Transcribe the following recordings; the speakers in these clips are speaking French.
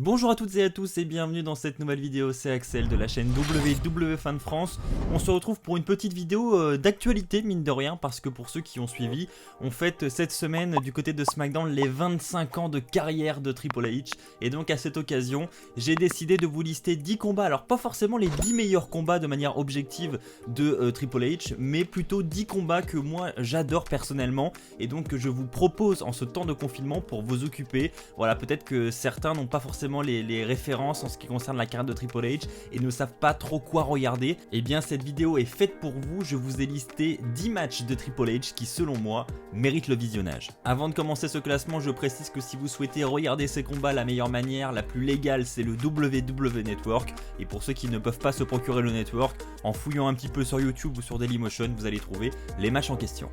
Bonjour à toutes et à tous et bienvenue dans cette nouvelle vidéo, c'est Axel de la chaîne WWE Fan France. On se retrouve pour une petite vidéo d'actualité mine de rien, parce que pour ceux qui ont suivi, on fête cette semaine du côté de SmackDown les 25 ans de carrière de Triple H. Et donc à cette occasion, j'ai décidé de vous lister 10 combats, alors pas forcément les 10 meilleurs combats de manière objective de Triple H, mais plutôt 10 combats que moi j'adore personnellement, et donc que je vous propose en ce temps de confinement pour vous occuper. Voilà, peut-être que certains n'ont pas forcément les références en ce qui concerne la carrière de Triple H et ne savent pas trop quoi regarder. Et bien cette vidéo est faite pour vous, je vous ai listé 10 matchs de Triple H qui selon moi méritent le visionnage. Avant de commencer ce classement, je précise que si vous souhaitez regarder ces combats, la meilleure manière, la plus légale, c'est le WWE Network. Et pour ceux qui ne peuvent pas se procurer le network, en fouillant un petit peu sur YouTube ou sur Dailymotion, vous allez trouver les matchs en question.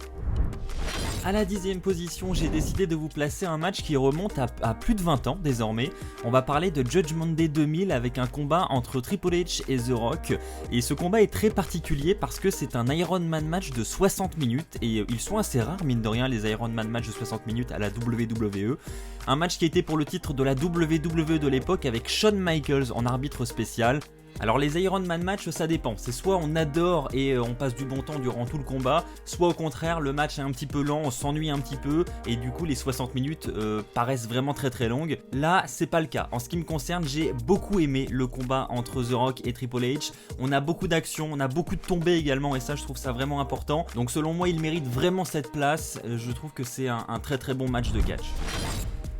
A la 10e position, j'ai décidé de vous placer un match qui remonte à plus de 20 ans désormais. On va parler de Judgment Day 2000 avec un combat entre Triple H et The Rock. Et ce combat est très particulier parce que c'est un Iron Man match de 60 minutes. Et ils sont assez rares, mine de rien, les Iron Man match de 60 minutes à la WWE. Un match qui était pour le titre de la WWE de l'époque avec Shawn Michaels en arbitre spécial. Alors les Iron Man match, ça dépend, c'est soit on adore et on passe du bon temps durant tout le combat, soit au contraire le match est un petit peu lent, on s'ennuie un petit peu et du coup les 60 minutes paraissent vraiment très longues. Là c'est pas le cas, en ce qui me concerne j'ai beaucoup aimé le combat entre The Rock et Triple H, on a beaucoup d'action, on a beaucoup de tombées également et ça je trouve ça vraiment important, donc selon moi il mérite vraiment cette place, je trouve que c'est un très bon match de catch.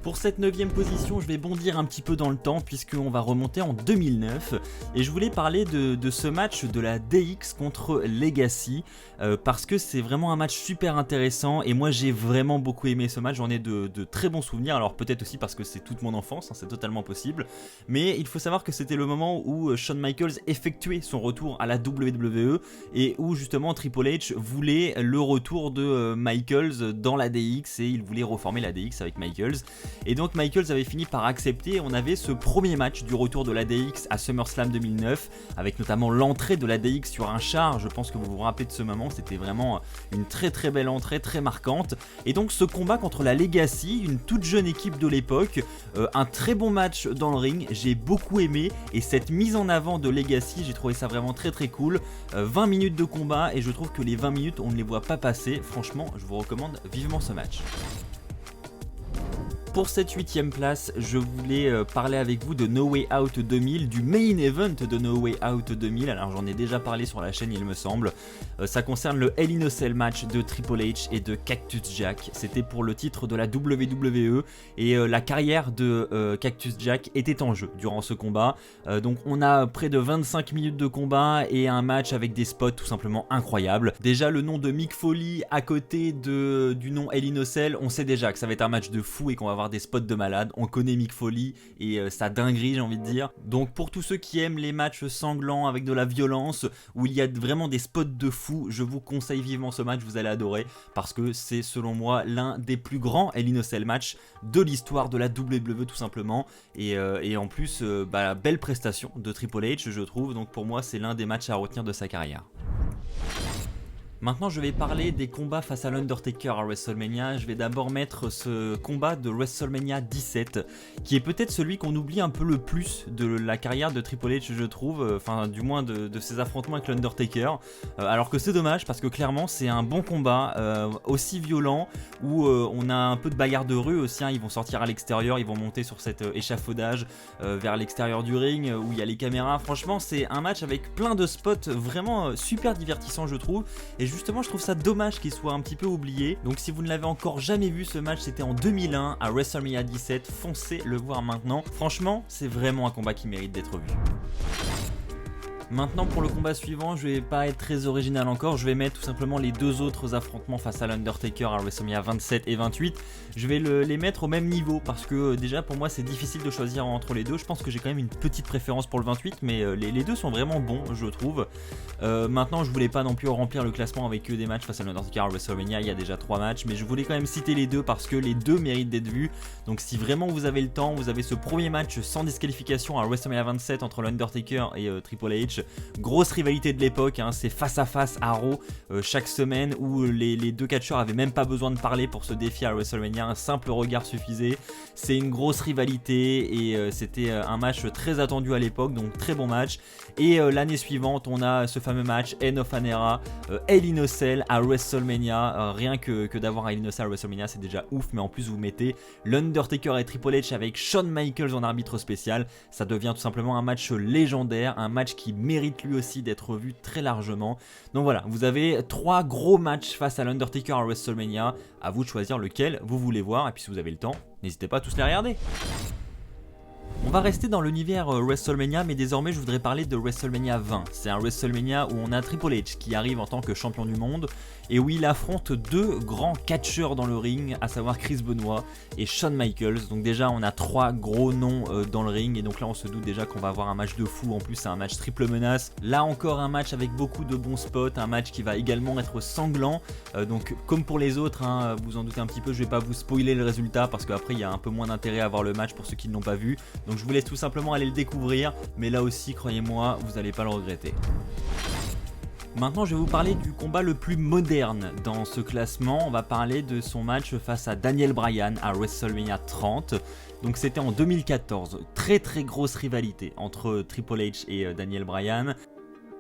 Pour cette 9e position, je vais bondir un petit peu dans le temps puisqu'on va remonter en 2009 et je voulais parler de ce match de la DX contre Legacy parce que c'est vraiment un match super intéressant et moi j'ai vraiment beaucoup aimé ce match, j'en ai de très bons souvenirs, alors peut-être aussi parce que c'est toute mon enfance, hein, c'est totalement possible, mais il faut savoir que c'était le moment où Shawn Michaels effectuait son retour à la WWE et où justement Triple H voulait le retour de Michaels dans la DX et il voulait reformer la DX avec Michaels. Et donc Michaels avait fini par accepter, on avait ce premier match du retour de l'ADX à SummerSlam 2009 avec notamment l'entrée de l'ADX sur un char, je pense que vous vous rappelez de ce moment, c'était vraiment une très belle entrée, très marquante. Et donc ce combat contre la Legacy, une toute jeune équipe de l'époque, un très bon match dans le ring, j'ai beaucoup aimé et cette mise en avant de Legacy, j'ai trouvé ça vraiment très cool. 20 minutes de combat et je trouve que les 20 minutes on ne les voit pas passer, franchement je vous recommande vivement ce match. Pour cette 8e place, je voulais parler avec vous de No Way Out 2000, du main event de No Way Out 2000, alors j'en ai déjà parlé sur la chaîne il me semble. Ça concerne le Hell in a Cell match de Triple H et de Cactus Jack, c'était pour le titre de la WWE et la carrière de Cactus Jack était en jeu durant ce combat. Donc on a près de 25 minutes de combat et un match avec des spots tout simplement incroyables. Déjà le nom de Mick Foley à côté du nom Hell in a Cell, on sait déjà que ça va être un match de fou et qu'on va avoir des spots de malade, on connaît Mick Foley et sa dinguerie j'ai envie de dire. Donc pour tous ceux qui aiment les matchs sanglants avec de la violence, où il y a vraiment des spots de fou, je vous conseille vivement ce match, vous allez adorer, parce que c'est selon moi l'un des plus grands Hell in a Cell match de l'histoire de la WWE tout simplement, et en plus belle prestation de Triple H je trouve, donc pour moi c'est l'un des matchs à retenir de sa carrière. Maintenant je vais parler des combats face à l'Undertaker à WrestleMania. Je vais d'abord mettre ce combat de WrestleMania 17 qui est peut-être celui qu'on oublie un peu le plus de la carrière de Triple H je trouve, enfin du moins de ses affrontements avec l'Undertaker, alors que c'est dommage parce que clairement c'est un bon combat aussi violent où on a un peu de bagarre de rue aussi, hein. Ils vont sortir à l'extérieur, ils vont monter sur cet échafaudage vers l'extérieur du ring où il y a les caméras. Franchement c'est un match avec plein de spots vraiment super divertissant je trouve, et justement je trouve ça dommage qu'il soit un petit peu oublié. Donc si vous ne l'avez encore jamais vu, ce match c'était en 2001 à WrestleMania 17, foncez le voir maintenant, franchement c'est vraiment un combat qui mérite d'être vu. Maintenant pour le combat suivant, je vais pas être très original encore, je vais mettre tout simplement les deux autres affrontements face à l'Undertaker à WrestleMania 27 et 28. Je vais les mettre au même niveau parce que déjà pour moi c'est difficile de choisir entre les deux. Je pense que j'ai quand même une petite préférence pour le 28, mais les deux sont vraiment bons je trouve. Maintenant je voulais pas non plus remplir le classement avec que des matchs face à l'Undertaker à WrestleMania, il y a déjà 3 matchs, mais je voulais quand même citer les deux parce que les deux méritent d'être vus. Donc si vraiment vous avez le temps, vous avez ce premier match sans disqualification à WrestleMania 27 entre l'Undertaker et Triple H. H. Grosse rivalité de l'époque, hein, c'est face à face à Raw chaque semaine où les deux catcheurs avaient même pas besoin de parler pour se défier à WrestleMania, un simple regard suffisait. C'est une grosse rivalité et c'était un match très attendu à l'époque, donc très bon match. Et l'année suivante, on a ce fameux match End of an Era, Hell in a Cell à WrestleMania. Rien que d'avoir Hell in a Cell à WrestleMania, c'est déjà ouf, mais en plus vous mettez l'Undertaker et Triple H avec Shawn Michaels en arbitre spécial, ça devient tout simplement un match légendaire, un match qui mérite lui aussi d'être vu très largement. Donc voilà, vous avez 3 gros matchs face à l'Undertaker à WrestleMania, à vous de choisir lequel vous voulez voir, et puis si vous avez le temps, n'hésitez pas à tous les regarder. On va rester dans l'univers WrestleMania, mais désormais je voudrais parler de WrestleMania 20. C'est un WrestleMania où on a Triple H qui arrive en tant que champion du monde et où il affronte 2 grands catcheurs dans le ring, à savoir Chris Benoit et Shawn Michaels. Donc déjà on a 3 gros noms dans le ring et donc là on se doute déjà qu'on va avoir un match de fou. En plus c'est un match triple menace. Là encore un match avec beaucoup de bons spots, un match qui va également être sanglant. Donc comme pour les autres, hein, vous en doutez un petit peu, je vais pas vous spoiler le résultat parce qu'après il y a un peu moins d'intérêt à voir le match pour ceux qui ne l'ont pas vu. Donc je vous laisse tout simplement aller le découvrir, mais là aussi croyez-moi, vous n'allez pas le regretter. Maintenant je vais vous parler du combat le plus moderne dans ce classement, on va parler de son match face à Daniel Bryan à WrestleMania 30. Donc c'était en 2014, très grosse rivalité entre Triple H et Daniel Bryan.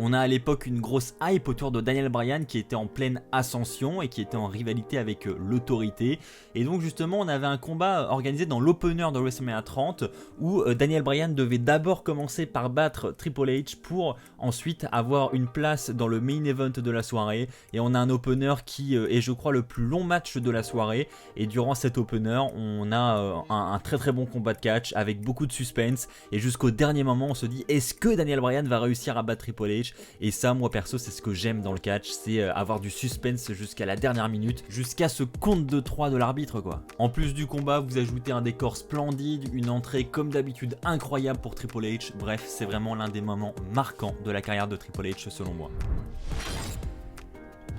On a à l'époque une grosse hype autour de Daniel Bryan qui était en pleine ascension et qui était en rivalité avec l'autorité. Et donc justement on avait un combat organisé dans l'opener de WrestleMania 30 où Daniel Bryan devait d'abord commencer par battre Triple H pour ensuite avoir une place dans le main event de la soirée. Et on a un opener qui est je crois le plus long match de la soirée. Et durant cet opener on a un très bon combat de catch avec beaucoup de suspense. Et jusqu'au dernier moment on se dit est-ce que Daniel Bryan va réussir à battre Triple H? Et ça moi perso c'est ce que j'aime dans le catch, c'est avoir du suspense jusqu'à la dernière minute, jusqu'à ce compte de 3 de l'arbitre quoi. En plus du combat vous ajoutez un décor splendide, une entrée comme d'habitude incroyable pour Triple H, bref c'est vraiment l'un des moments marquants de la carrière de Triple H selon moi.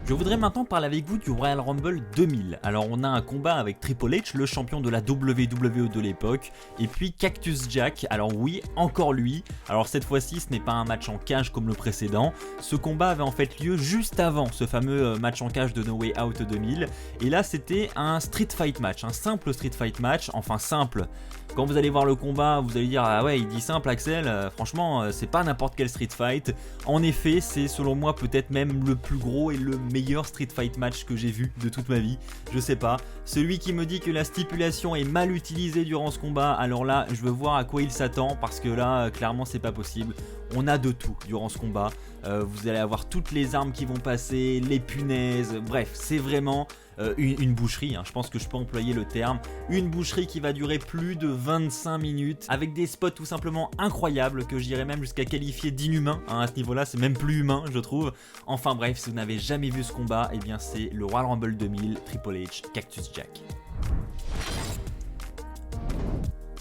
Je voudrais maintenant parler avec vous du Royal Rumble 2000. Alors on a un combat avec Triple H, le champion de la WWE de l'époque, et puis Cactus Jack. Alors oui, encore lui. Alors cette fois-ci ce n'est pas un match en cage comme le précédent. Ce combat avait en fait lieu juste avant ce fameux match en cage de No Way Out 2000. Et là c'était un street fight match, un simple street fight match, enfin simple. Quand vous allez voir le combat, vous allez dire ah ouais il dit simple Axel, franchement c'est pas n'importe quel street fight. En effet c'est selon moi peut-être même le plus gros et le meilleur street fight match que j'ai vu de toute ma vie, je sais pas. Celui qui me dit que la stipulation est mal utilisée durant ce combat, alors là je veux voir à quoi il s'attend parce que là clairement c'est pas possible. On a de tout durant ce combat, vous allez avoir toutes les armes qui vont passer, les punaises, bref c'est vraiment une boucherie, hein, je pense que je peux employer le terme, une boucherie qui va durer plus de 25 minutes avec des spots tout simplement incroyables que j'irais même jusqu'à qualifier d'inhumains, hein, à ce niveau là c'est même plus humain je trouve. Enfin bref, si vous n'avez jamais vu ce combat, et eh bien c'est le Royal Rumble 2000 Triple H Cactus Jack.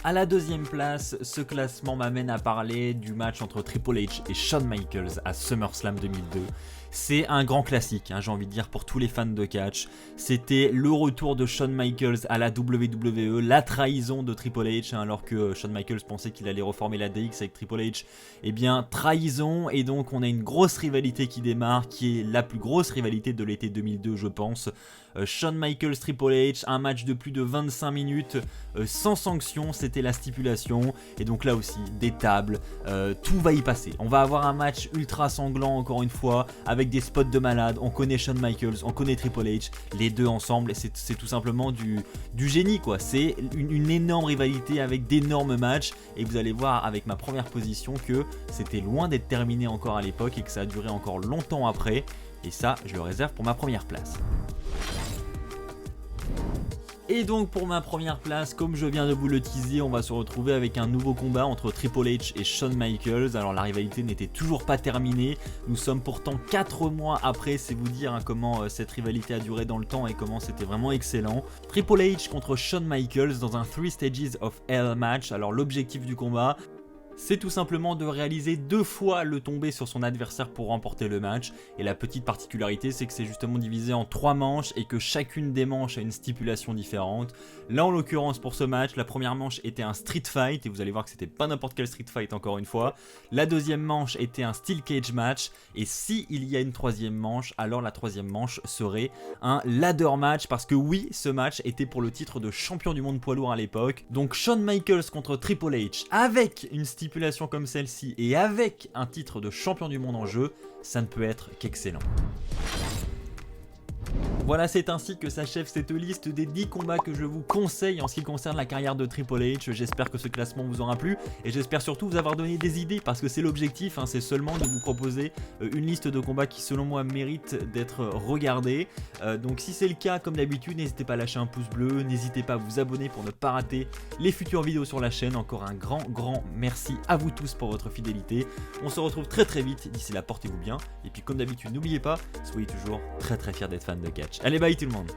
A la deuxième place, ce classement m'amène à parler du match entre Triple H et Shawn Michaels à SummerSlam 2002. C'est un grand classique, hein, j'ai envie de dire pour tous les fans de catch. C'était le retour de Shawn Michaels à la WWE, la trahison de Triple H, hein, alors que Shawn Michaels pensait qu'il allait reformer la DX avec Triple H. Eh bien, trahison, et donc on a une grosse rivalité qui démarre, qui est la plus grosse rivalité de l'été 2002, je pense. Shawn Michaels Triple H, un match de plus de 25 minutes, sans sanction, c'était la stipulation. Et donc là aussi, des tables, tout va y passer. On va avoir un match ultra sanglant encore une fois, avec des spots de malade. On connaît Shawn Michaels, on connaît Triple H, les deux ensemble, c'est tout simplement du génie quoi. C'est une énorme rivalité avec d'énormes matchs. Et vous allez voir avec ma première position que c'était loin d'être terminé encore à l'époque et que ça a duré encore longtemps après. Et ça, je le réserve pour ma première place. Et donc pour ma première place, comme je viens de vous le teaser, on va se retrouver avec un nouveau combat entre Triple H et Shawn Michaels. Alors la rivalité n'était toujours pas terminée, nous sommes pourtant 4 mois après, c'est vous dire hein, comment cette rivalité a duré dans le temps et comment c'était vraiment excellent. Triple H contre Shawn Michaels dans un 3 Stages of Hell match. Alors l'objectif du combat, c'est tout simplement de réaliser 2 fois le tombé sur son adversaire pour remporter le match. Et la petite particularité, c'est que c'est justement divisé en 3 manches et que chacune des manches a une stipulation différente. Là en l'occurrence pour ce match, la première manche était un street fight et vous allez voir que c'était pas n'importe quel street fight encore une fois. La deuxième manche était un steel cage match et si il y a une troisième manche, alors la troisième manche serait un ladder match parce que oui, ce match était pour le titre de champion du monde poids lourd à l'époque. Donc Shawn Michaels contre Triple H avec une stipulation comme celle-ci et avec un titre de champion du monde en jeu, ça ne peut être qu'excellent. Voilà, c'est ainsi que s'achève cette liste des 10 combats que je vous conseille en ce qui concerne la carrière de Triple H. J'espère que ce classement vous aura plu et j'espère surtout vous avoir donné des idées parce que c'est l'objectif, c'est seulement de vous proposer une liste de combats qui selon moi mérite d'être regardés. Donc si c'est le cas, comme d'habitude, n'hésitez pas à lâcher un pouce bleu, n'hésitez pas à vous abonner pour ne pas rater les futures vidéos sur la chaîne. Encore un grand merci à vous tous pour votre fidélité. On se retrouve très vite, d'ici là portez-vous bien et puis comme d'habitude n'oubliez pas, soyez toujours très fiers d'être fan de catch. Allez, bye tout le monde.